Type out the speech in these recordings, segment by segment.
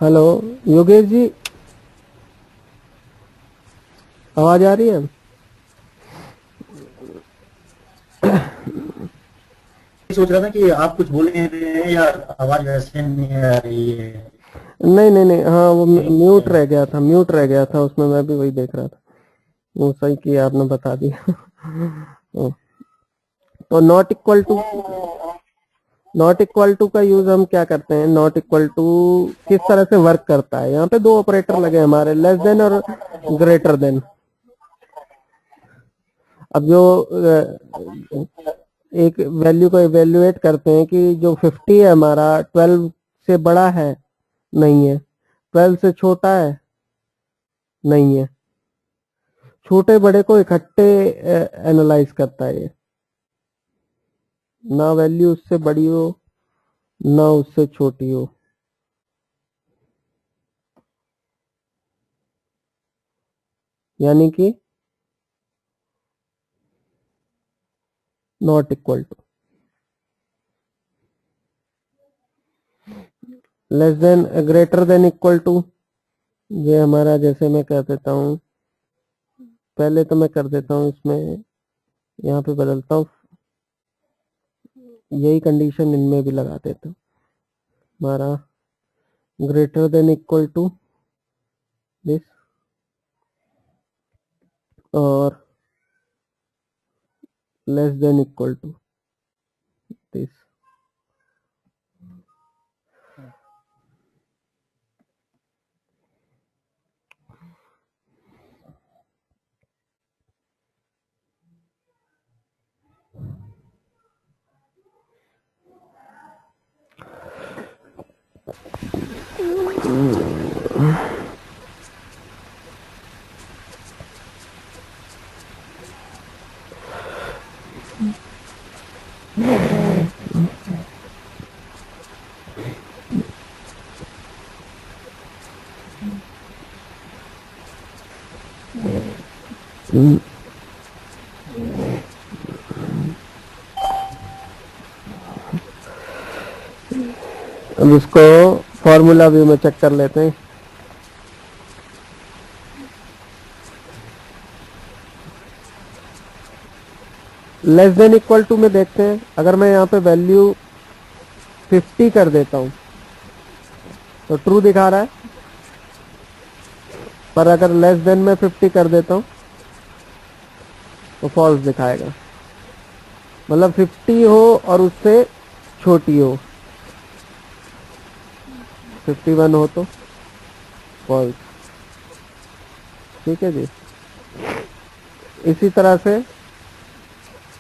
Hello Yogesh ji, आवाज आ रही है? सोच रहा था कि आप कुछ बोल नहीं रहे हैं या आवाज वैसे नहीं आ रही है। नहीं नहीं नहीं, हाँ वो ठीक म्यूट है। रह गया था, म्यूट रह गया था उसमें, मैं भी वही देख रहा था। वो सही किया आपने, बता दिया। तो नॉट इक्वल टू का यूज हम क्या करते हैं? नॉट इक्वल टू किस तरह से वर्क करता है? यहाँ पे दो ऑपरेटर लगे हैं हमारे, लेस देन और ग्रेटर देन। अब जो एक वैल्यू को इवेल्युएट करते हैं कि जो 50 है हमारा 12 से बड़ा है, नहीं है, 12 से छोटा है, नहीं है, छोटे बड़े को इकट्ठे एनालाइज करता है ये, ना वैल्यू उससे बड़ी हो ना उससे छोटी हो। यानी कि not equal to, less than, greater than equal to, ये हमारा, जैसे मैं कह देता हूँ, पहले तो मैं कर देता हूँ इसमें, यहाँ पे बदलता हूँ, यही कंडीशन इनमें भी लगा देता हूँ। हमारा greater than equal to this, और less than equal to this. अब इसको फॉर्मूला व्यू में चेक कर लेते हैं। लेस देन इक्वल टू में देखते हैं, अगर मैं यहाँ पे वैल्यू 50 कर देता हूँ तो ट्रू दिखा रहा है, पर अगर लेस देन में 50 कर देता हूँ तो फॉल्स दिखाएगा। मतलब 50 हो और उससे छोटी हो, 51 हो तो फॉल्स। ठीक है जी। इसी तरह से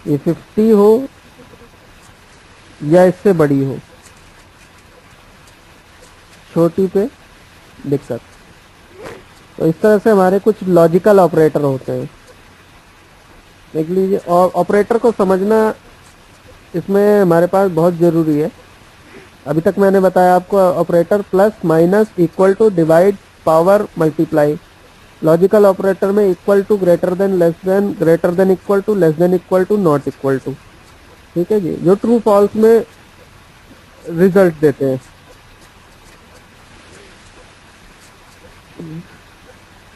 ये 50 हो या इससे बड़ी हो, छोटी पे दिक्कत। तो इस तरह से हमारे कुछ लॉजिकल ऑपरेटर होते हैं। देख लीजिए, और ऑपरेटर को समझना इसमें हमारे पास बहुत ज़रूरी है। अभी तक मैंने बताया आपको operator plus minus equal to divide power multiply. Logical operator में equal to greater than less than greater than equal to less than equal to not equal to. ठीक है जी, जो ट्रू फॉल्स में रिजल्ट देते हैं।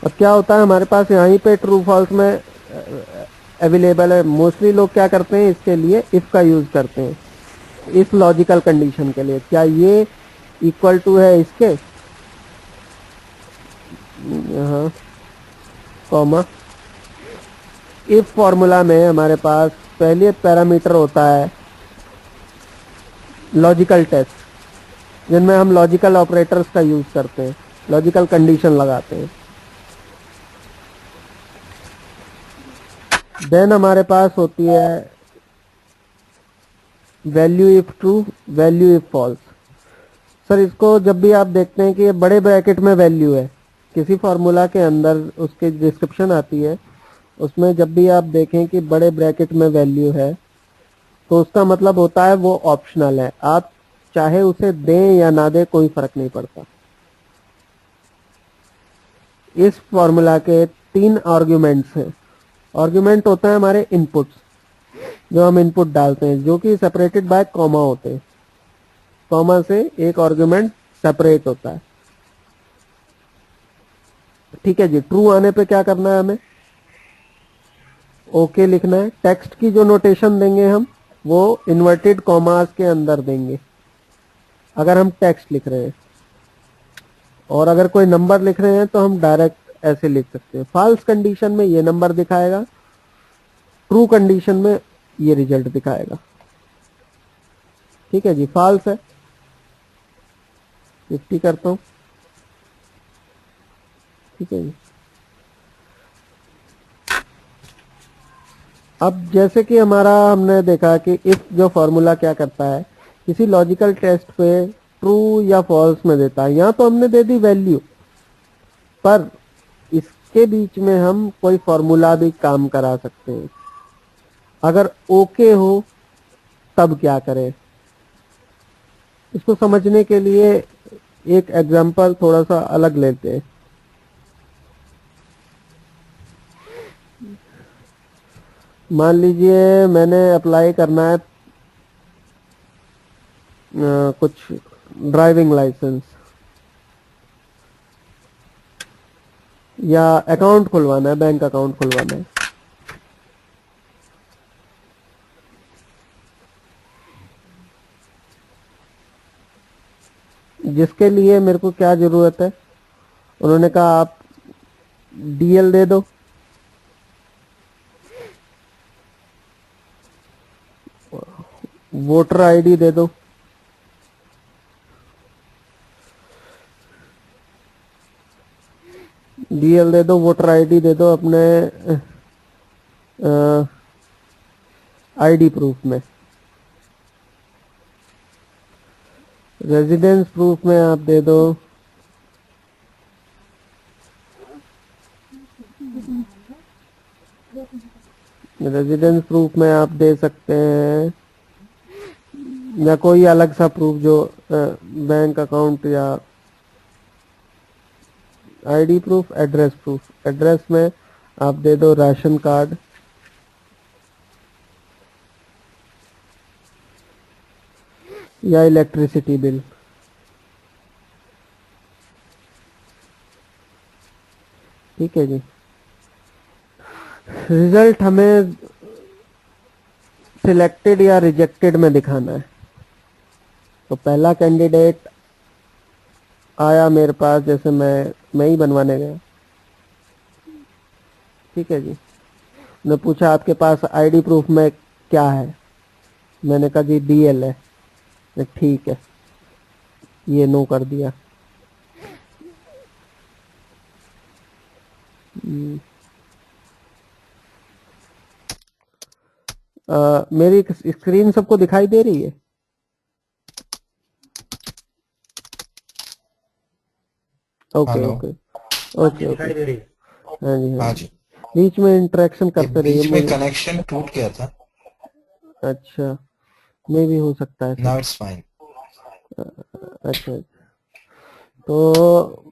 अब क्या होता है हमारे पास यहीं पे ट्रू फॉल्स में अवेलेबल है। मोस्टली लोग क्या करते हैं, इसके लिए इफ का यूज करते हैं, इस लॉजिकल कंडीशन के लिए। क्या ये इक्वल टू है इसके, यहाँ कॉमा। इफ फॉर्मूला में हमारे पास पहले पैरामीटर होता है लॉजिकल टेस्ट, जिनमें हम लॉजिकल ऑपरेटर्स का यूज करते हैं, लॉजिकल कंडीशन लगाते हैं। देन हमारे पास होती है value if true, value if false. Sir इसको जब भी आप देखते हैं कि ये बड़े ब्रैकेट में वैल्यू है, किसी फार्मूला के अंदर उसकी डिस्क्रिप्शन आती है, उसमें जब भी आप देखें कि बड़े ब्रैकेट में वैल्यू है तो उसका मतलब होता है वो ऑप्शनल है। आप चाहे उसे दें या ना दें कोई फर्क नहीं पड़ता। इस फॉर्मूला के 3 आर्ग्यूमेंट्स हैं। आर्ग्यूमेंट होते हैं हमारे इनपुट्स, जो हम इनपुट डालते हैं, जो कि सेपरेटेड बाय कॉमा होते हैं। कॉमा से एक आर्ग्यूमेंट सेपरेट होता है। ठीक है जी। ट्रू आने पे क्या करना है, हमें ओके लिखना है। टेक्स्ट की जो नोटेशन देंगे हम, वो इन्वर्टेड कॉमास के अंदर देंगे अगर हम टेक्स्ट लिख रहे हैं, और अगर कोई नंबर लिख रहे हैं तो हम डायरेक्ट ऐसे लिख सकते हैं। फॉल्स कंडीशन में ये नंबर दिखाएगा, ट्रू कंडीशन में ये रिजल्ट दिखाएगा। ठीक है जी। फॉल्स है, 50 करता हूँ। ठीक है जी। अब जैसे कि हमारा हमने देखा कि इफ जो फॉर्मूला क्या करता है, किसी लॉजिकल टेस्ट पे ट्रू या फॉल्स में देता है। यहाँ तो हमने दे दी वैल्यू, पर इसके बीच में हम कोई फॉर्मूला भी काम करा सकते हैं। अगर ओके हो तब क्या करें, इसको समझने के लिए एक एग्जांपल थोड़ा सा अलग लेते हैं। मान लीजिए मैंने अप्लाई करना है कुछ ड्राइविंग लाइसेंस या अकाउंट खुलवाना है, बैंक अकाउंट खुलवाना है। जिसके लिए मेरे को क्या जरूरत है, उन्होंने कहा आप डीएल दे दो। वोटर आईडी दे दो। डीएल दे दो, वोटर आईडी दे दो अपने आईडी प्रूफ में। रेजिडेंस प्रूफ में आप दे दो रेजिडेंस प्रूफ में आप दे सकते हैं या कोई अलग सा प्रूफ जो बैंक अकाउंट या ID proof. Address proof, address में आप दे दो राशन कार्ड या इलेक्ट्रिसिटी बिल। ठीक है जी। रिजल्ट हमें सिलेक्टेड या रिजेक्टेड में दिखाना है। तो पहला कैंडिडेट आया मेरे पास, जैसे मैं ही बनवाने गया। ठीक है जी। ने पूछा आपके पास आईडी प्रूफ में क्या है, मैंने कहा जी डीएल है। ठीक है, ये नो कर दिया। मेरी स्क्रीन सबको दिखाई दे रही है? Okay hello. ओके हाँ जी, ओके दिखाई ओके। दे रही है। हाँ जी हाँ हाँ जी। जी, बीच में इंटरेक्शन ये करते रहिए बीच में मुझे। कनेक्शन टूट गया था। अच्छा, मे भी हो सकता है सर। Now it's fine. अच्छा, तो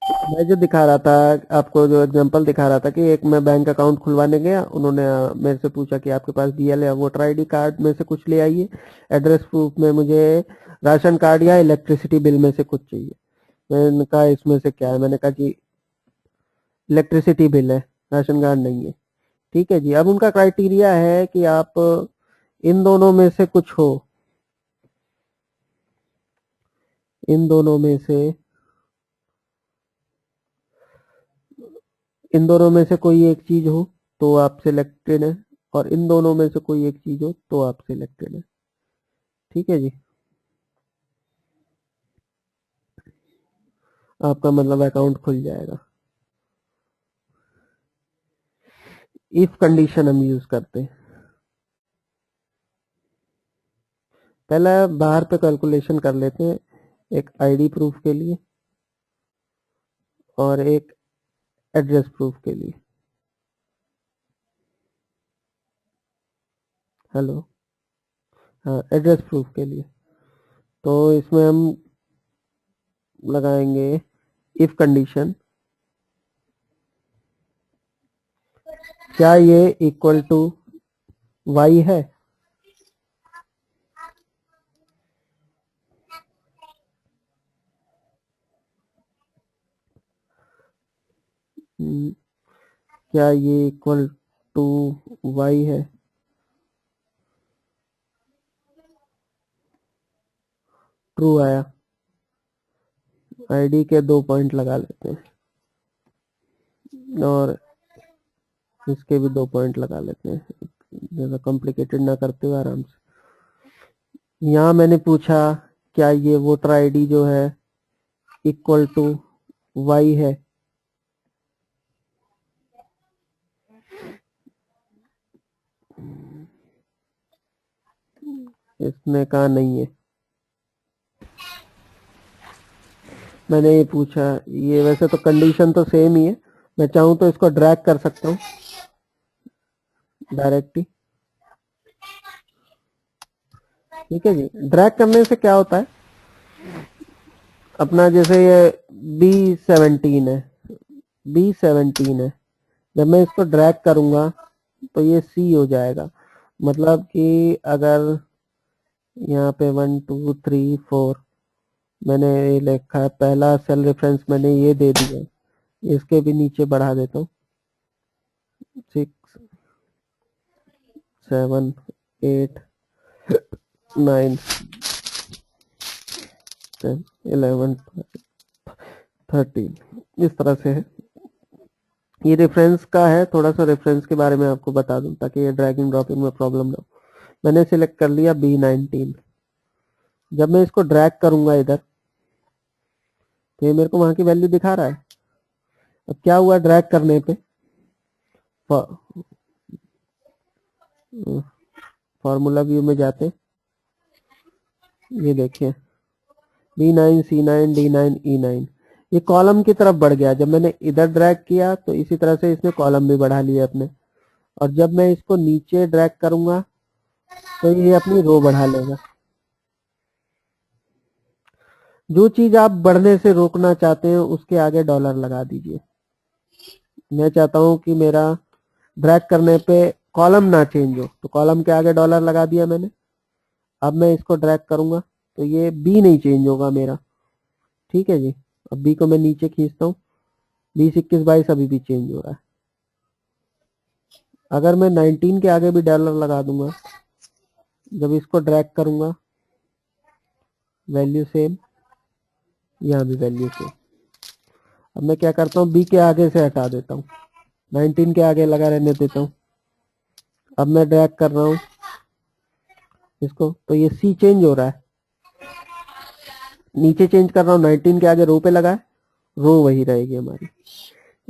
मैं जो दिखा रहा था आपको, जो एग्जांपल दिखा रहा था कि एक मैं बैंक अकाउंट खुलवाने गया, उन्होंने मेरे से पूछा कि आपके पास डीएल या वोटर आईडी कार्ड में से कुछ ले आइए। एड्रेस प्रूफ में मुझे राशन कार्ड या इलेक्ट्रिसिटी बिल में से कुछ चाहिए। मैंने कहा इसमें से क्या है, मैंने कहा जी इलेक्ट्रिसिटी बिल है, राशन कार्ड नहीं है। ठीक है जी। अब उनका क्राइटेरिया है कि आप इन दोनों में से कुछ हो, इन दोनों में से इन दोनों में से कोई एक चीज हो तो आप सिलेक्टेड है, और इन दोनों में से कोई एक चीज हो तो आप सिलेक्टेड है। ठीक है जी। आपका मतलब अकाउंट खुल जाएगा। इफ कंडीशन हम यूज करते हैं। पहला बाहर पे कैलकुलेशन कर लेते हैं, एक आईडी प्रूफ के लिए और एक एड्रेस प्रूफ के लिए। हेलो, हाँ, एड्रेस प्रूफ के लिए। तो इसमें हम लगाएंगे इफ कंडीशन, क्या ये इक्वल टू वाई है। क्या ये इक्वल टू वाई है। ट्रू आया। आईडी के 2 पॉइंट लगा लेते हैं और इसके भी 2 पॉइंट लगा लेते हैं, ज़्यादा कॉम्प्लिकेटेड ना करते हुए आराम से। यहाँ मैंने पूछा क्या ये वोटर आईडी जो है इक्वल टू वाई है। इसने कहा नहीं है। मैंने ये पूछा, ये वैसे तो कंडीशन तो सेम ही है, मैं चाहूँ तो इसको ड्रैग कर सकता हूँ डायरेक्टली। ठीक है जी। ड्रैग करने से क्या होता है, अपना जैसे ये B17 है, B17 है, जब मैं इसको ड्रैग करूंगा तो ये C हो जाएगा। मतलब कि अगर यहाँ पे 1 2 3 4 मैंने ये लिखा है, पहला सेल रेफरेंस मैंने ये दे दिया, इसके भी नीचे बढ़ा देता हूँ 6 7 8 9 10 11 13 इस तरह से है। ये रेफरेंस का है, थोड़ा सा रेफरेंस के बारे में आपको बता दूं ताकि ये ड्रैगिंग ड्रॉपिंग में प्रॉब्लम ना हो। मैंने सिलेक्ट कर लिया B19। जब मैं इसको ड्रैग करूंगा इधर तो ये मेरे को वहां की वैल्यू दिखा रहा है। अब क्या हुआ ड्रैग करने पे, फॉर्मूला व्यू में जाते, ये देखिए B9 C9 D9 E9, ये कॉलम की तरफ बढ़ गया। जब मैंने इधर ड्रैग किया तो इसी तरह से इसने कॉलम भी बढ़ा लिए अपने, और जब मैं इसको नीचे ड्रैग करूंगा तो ये अपनी रो बढ़ा लेगा। जो चीज आप बढ़ने से रोकना चाहते हैं उसके आगे डॉलर लगा दीजिए। मैं चाहता हूं कि मेरा ड्रैग करने पे कॉलम ना चेंज हो, तो कॉलम के आगे डॉलर लगा दिया मैंने। अब मैं इसको ड्रैग करूंगा तो ये बी नहीं चेंज होगा मेरा, ठीक है जी। अब बी को मैं नीचे खींचता हूँ, 20 21 22 अभी भी चेंज हो रहा है। अगर मैं 19 के आगे भी डॉलर लगा दूंगा, जब इसको ड्रैग करूंगा वैल्यू सेम, यहाँ भी वैल्यू सेम। अब मैं क्या करता हूँ, बी के आगे से हटा देता हूँ, 19 के आगे लगा रहने देता हूँ। अब मैं ड्रैग कर रहा हूँ इसको तो ये सी चेंज हो रहा है, नीचे चेंज कर रहा हूँ, 19 के आगे रो पे लगा है, रो वही रहेगी हमारी।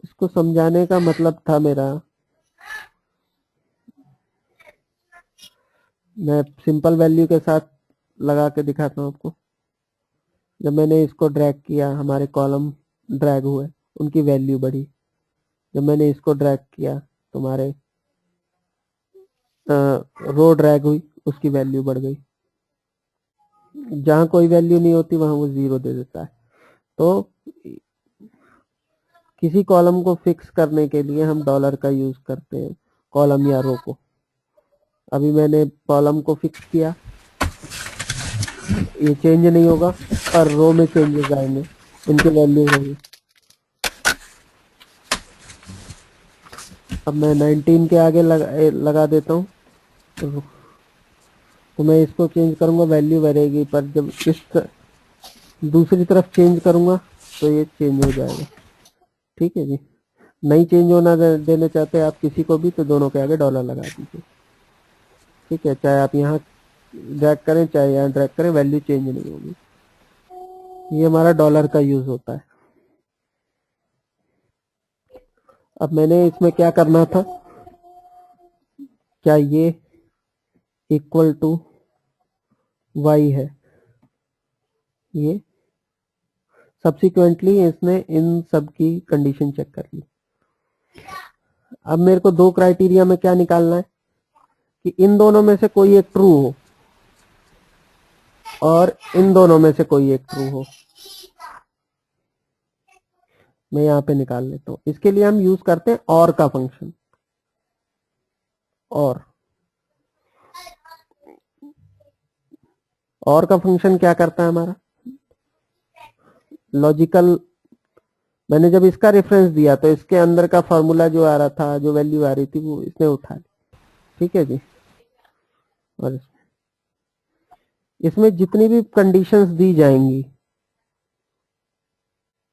इसको समझाने का मतलब था मेरा, मैं सिंपल वैल्यू के साथ लगा के दिखाता हूँ आपको। जब मैंने इसको ड्रैग किया हमारे कॉलम ड्रैग हुए, उनकी वैल्यू बढ़ी। जब मैंने इसको ड्रैग किया तुम्हारे रो ड्रैग हुई, उसकी वैल्यू बढ़ गई। जहां कोई वैल्यू नहीं होती वहां वो 0 दे देता है। तो किसी कॉलम को फिक्स करने के लिए हम डॉलर का यूज करते हैं, कॉलम या रो को। अभी मैंने कॉलम को फिक्स किया, ये चेंज नहीं होगा, पर रो में चेंजेस आएंगे, इनकी वैल्यू रहेगी। अब मैं 19 के आगे लगा देता हूँ, तो मैं इसको चेंज करूंगा, वैल्यू बढ़ेगी, पर जब दूसरी तरफ चेंज करूंगा तो ये चेंज हो जाएगा, ठीक है जी। नहीं चेंज होना देने चाहते हैं आप किसी को भी, तो दोनों के आगे डॉलर लगा दीजिए, ठीक है। चाहे आप यहाँ ड्रैग करें चाहे यहाँ ड्रैग करें, वैल्यू चेंज नहीं होगी। ये हमारा डॉलर का यूज होता है। अब मैंने इसमें क्या करना था, क्या ये इक्वल टू वाई है, ये सब्सिक्वेंटली इसने इन सब की कंडीशन चेक कर ली। अब मेरे को दो क्राइटेरिया में क्या निकालना है कि इन दोनों में से कोई एक ट्रू हो और इन दोनों में से कोई एक ट्रू हो। मैं यहाँ पे निकाल लेता हूँ। इसके लिए हम यूज करते हैं और का फंक्शन। और का फंक्शन क्या करता है हमारा, लॉजिकल। मैंने जब इसका रेफरेंस दिया तो इसके अंदर का फॉर्मूला जो आ रहा था, जो वैल्यू आ रही थी, वो इसने उठा ली, ठीक है जी। और इसमें जितनी भी कंडीशंस दी जाएंगी,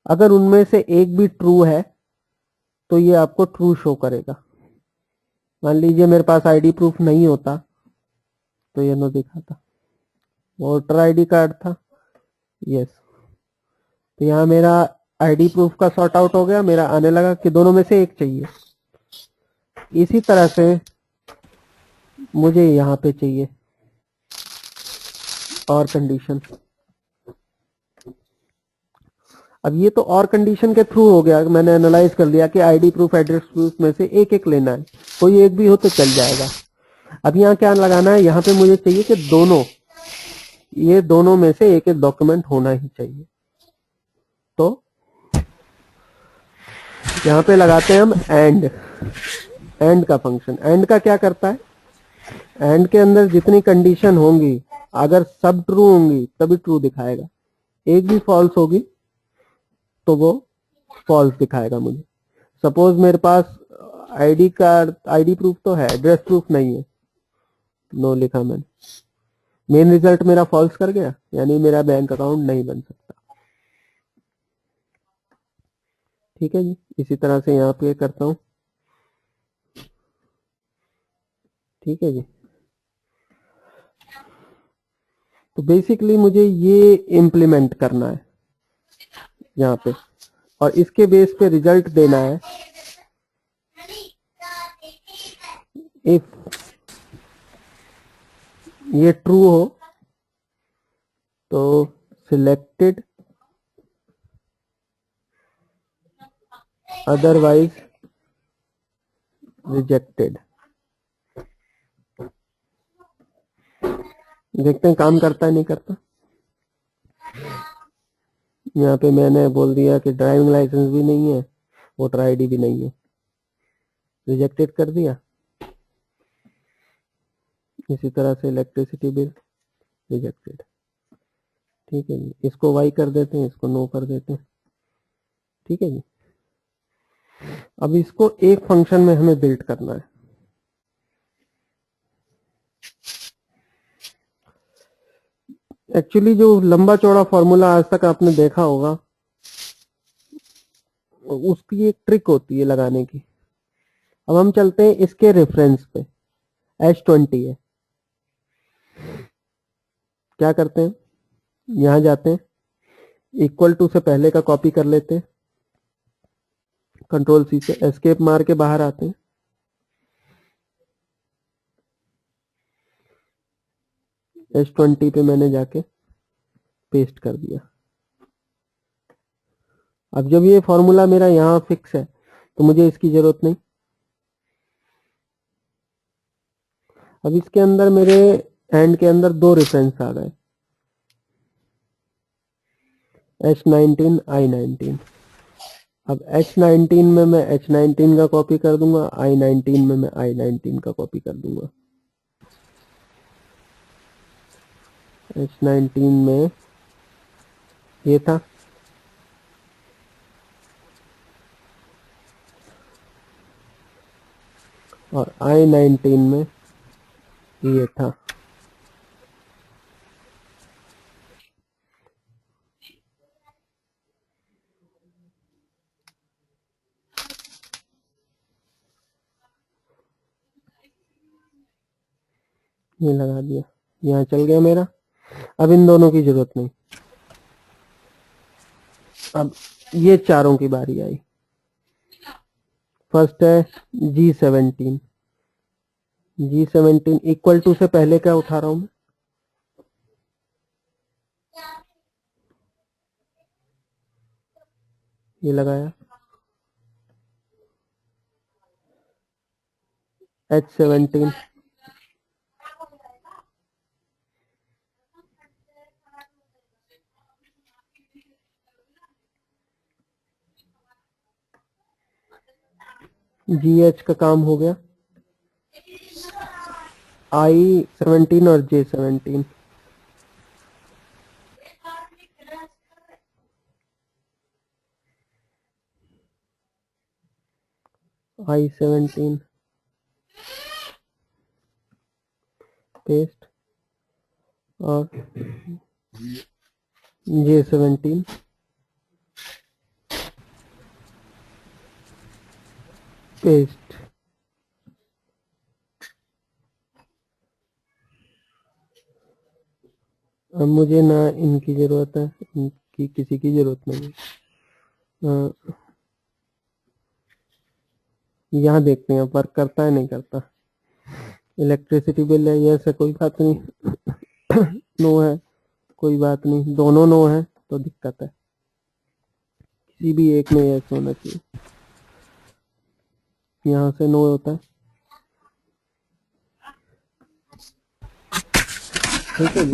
अगर उनमें से एक भी ट्रू है तो ये आपको ट्रू शो करेगा। मान लीजिए मेरे पास आईडी प्रूफ नहीं होता तो ये नो दिखाता, वोटर आईडी कार्ड था, यस, तो यहाँ मेरा आईडी प्रूफ का सॉर्ट आउट हो गया, मेरा आने लगा कि दोनों में से एक चाहिए। इसी तरह से मुझे यहाँ पे चाहिए और कंडीशन। अब ये तो और कंडीशन के थ्रू हो गया, मैंने एनालाइज कर लिया कि आईडी प्रूफ एड्रेस प्रूफ में से एक एक लेना है, कोई एक भी हो तो चल जाएगा। अब यहाँ क्या लगाना है, यहाँ पे मुझे चाहिए कि दोनों, ये दोनों में से एक एक डॉक्यूमेंट होना ही चाहिए। तो यहाँ पे लगाते हैं हम एंड का फंक्शन। एंड का क्या करता है, एंड के अंदर जितनी कंडीशन होंगी, अगर सब ट्रू होंगी तभी ट्रू दिखाएगा, एक भी फॉल्स होगी तो वो फॉल्स दिखाएगा मुझे। सपोज मेरे पास आईडी कार्ड, आईडी प्रूफ तो है, एड्रेस प्रूफ नहीं है, नो लिखा मैंने, मेन रिजल्ट मेरा फॉल्स कर गया, यानी मेरा बैंक अकाउंट नहीं बन सकता, ठीक है जी, इसी तरह से यहाँ पे करता हूँ। ठीक है जी, तो बेसिकली मुझे ये इम्प्लीमेंट करना है यहाँ पे, और इसके बेस पे रिजल्ट देना है। इफ ये ट्रू हो तो सिलेक्टेड, अदरवाइज रिजेक्टेड। देखते हैं काम करता है नहीं करता। यहाँ पे मैंने बोल दिया कि ड्राइविंग लाइसेंस भी नहीं है, वोटर आईडी भी नहीं है, रिजेक्टेड कर दिया। इसी तरह से इलेक्ट्रिसिटी बिल रिजेक्टेड। ठीक है जी, इसको वाई कर देते हैं, इसको नो कर देते हैं। ठीक है जी, अब इसको एक फंक्शन में हमें बिल्ड करना है। एक्चुअली जो लंबा चौड़ा फॉर्मूला आज तक आपने देखा होगा, उसकी एक ट्रिक होती है लगाने की। अब हम चलते हैं इसके रेफरेंस पे, H20 है। क्या करते हैं, यहां जाते हैं, इक्वल टू से पहले का कॉपी कर लेते हैं, कंट्रोल सी से एस्केप मार के बाहर आते हैं। H20 पे मैंने जाके पेस्ट कर दिया। अब जब ये फॉर्मूला मेरा यहाँ फिक्स है तो मुझे इसकी जरूरत नहीं। अब इसके अंदर मेरे एंड के अंदर दो रेफरेंस आ गए, H19 I19। अब H19 में मैं H19 का कॉपी कर दूंगा, I19 में मैं I19 का कॉपी कर दूंगा। H19 में ये था, और I19 में ये था। ये लगा दिया, यहाँ चल गया मेरा। अब इन दोनों की जरूरत नहीं। अब ये चारों की बारी आई। फर्स्ट है G17। G17 इक्वल टू से पहले क्या उठा रहा हूं मैं, ये लगाया। H17 GH का काम हो गया। I17 और J17, I17 पेस्ट और J17 पेस्ट। अब मुझे ना इनकी जरूरत है, इनकी किसी की जरूरत नहीं है। यहाँ देखते हैं वर्क करता है नहीं करता। इलेक्ट्रिसिटी बिल है, यस है, कोई बात नहीं। नो है, कोई बात नहीं। दोनों नो है तो दिक्कत है, किसी भी एक में यस होना चाहिए। यहाँ से नो होता है। ठीक है जी,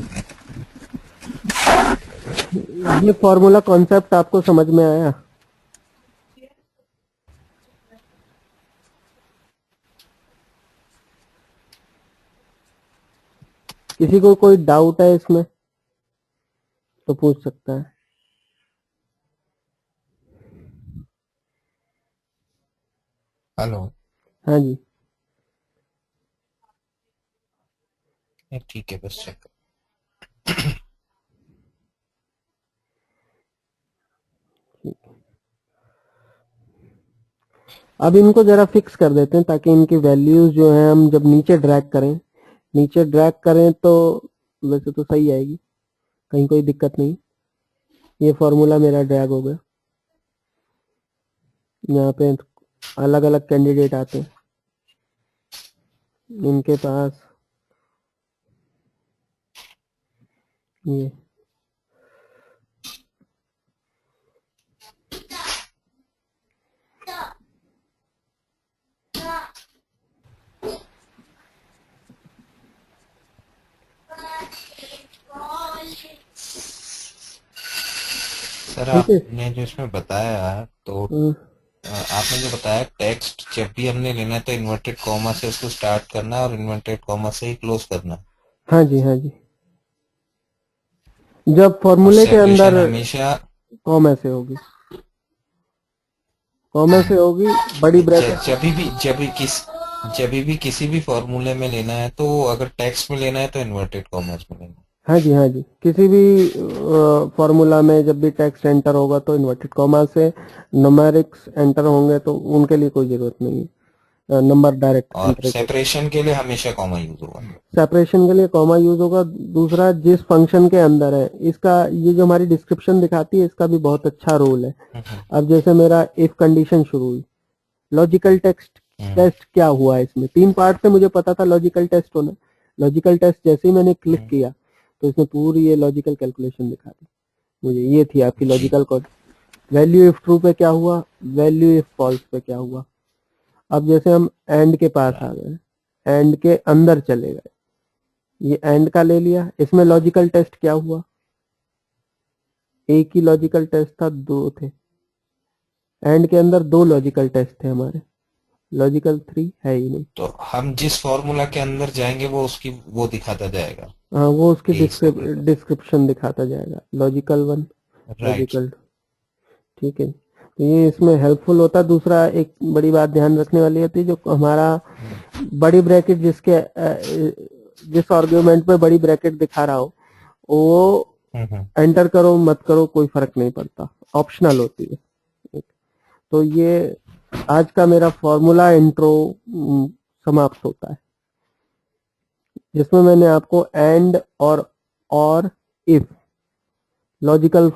ये फॉर्मूला कॉन्सेप्ट आपको समझ में आया? किसी को कोई डाउट है इसमें तो पूछ सकता है। हेलो। हाँ जी, ठीक है, बस चेक। ठीक है। अब इनको जरा फिक्स कर देते हैं ताकि इनकी वैल्यूज जो हैं हम जब नीचे ड्रैग करें तो वैसे तो सही आएगी, कहीं कोई दिक्कत नहीं। ये फॉर्मूला मेरा ड्रैग हो गया, यहाँ पे अलग अलग कैंडिडेट आते हैं, इनके पास ये सर ठीक है। आपने जो इसमें बताया तो आपने जो बताया टेक्स्ट जब भी हमने लेना है तो इन्वर्टेड कॉमा से उसको स्टार्ट करना है और इन्वर्टेड कॉमा से ही क्लोज करना है। हाँ जी, हाँ जी। जब और फॉर्मूले के सेपरेशन अंदर हमेशा कॉमा से होगी, कॉमा से होगी, बड़ी ब्रैकेट। जब भी किसी भी फॉर्मूले में लेना है तो अगर टेक्स्ट में लेना है तो इन्वर्टेड कॉमास में लेना है। हाँ जी, हाँ जी। किसी भी फॉर्मूला में जब भी टेक्स्ट एंटर होगा तो इन्वर्टेड कॉमा से, न्यूमेरिक्स एंटर होंगे तो उनके लिए कोई जरूरत नहीं है, नंबर डायरेक्ट और एंटर कर। सेपरेशन के लिए हमेशा कॉमा यूज होगा। सेपरेशन के लिए कॉमा यूज होगा। दूसरा, जिस फंक्शन के अंदर है इसका, ये जो हमारी डिस्क्रिप्शन दिखाती है इसका भी बहुत अच्छा रोल है। अब जैसे मेरा इफ कंडीशन शुरू हुई, लॉजिकल टेस्ट क्या हुआ है इसमें, 3 पार्ट से मुझे पता था लॉजिकल टेस्ट होना। लॉजिकल टेस्ट जैसे ही मैंने क्लिक किया तो इसने पूरी ये लॉजिकल कैलकुलेशन दिखा दी मुझे। ये थी आपकी जी। Logical code. Value if true पे क्या हुआ, वैल्यू इफ फॉल्स पे क्या हुआ। अब जैसे हम एंड के पास आ गए, एंड के अंदर चले गए, ये एंड का ले लिया, इसमें लॉजिकल टेस्ट क्या हुआ, एक ही लॉजिकल टेस्ट था, 2 थे। एंड के अंदर 2 लॉजिकल टेस्ट थे हमारे, लॉजिकल 3 है ही नहीं। तो हम जिस फॉर्मूला के अंदर जाएंगे वो उसकी वो दिखाता जाएगा। हाँ, वो उसकी कि इसका क्या डिस्क्रिप्शन दिखाता जाएगा, लॉजिकल 1, राइट। लॉजिकल। ठीक है, तो ये इसमें हेल्पफुल होता है। दूसरा, एक बड़ी बात ध्यान रखने वाली होती है, जो हमारा बड़ी ब्रैकेट जिस आर्ग्यूमेंट में बड़ी ब्रैकेट दिखा रहा हो वो एंटर करो मत करो कोई फर्क नहीं पड़ता, ऑप्शनल होती है। तो ये आज का मेरा फॉर्मूला इंट्रो समाप्त होता है, जिसमें मैंने आपको एंड और इफ लॉजिकल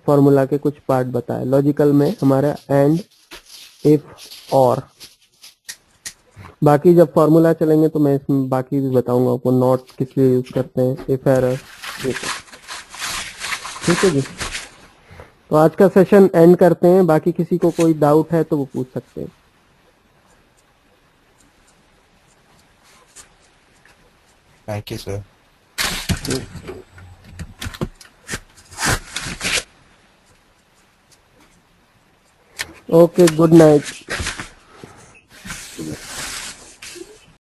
फॉर्मूला के कुछ पार्ट बताए। लॉजिकल में हमारा एंड, इफ और, बाकी जब फॉर्मूला चलेंगे तो मैं इसमें बाकी भी बताऊंगा आपको, नॉट किस लिए यूज करते हैं, इफ एरर। ठीक है जी, तो आज का सेशन एंड करते हैं। बाकी किसी को कोई डाउट है तो वो पूछ सकते हैं। Thank you sir. Okay, good night.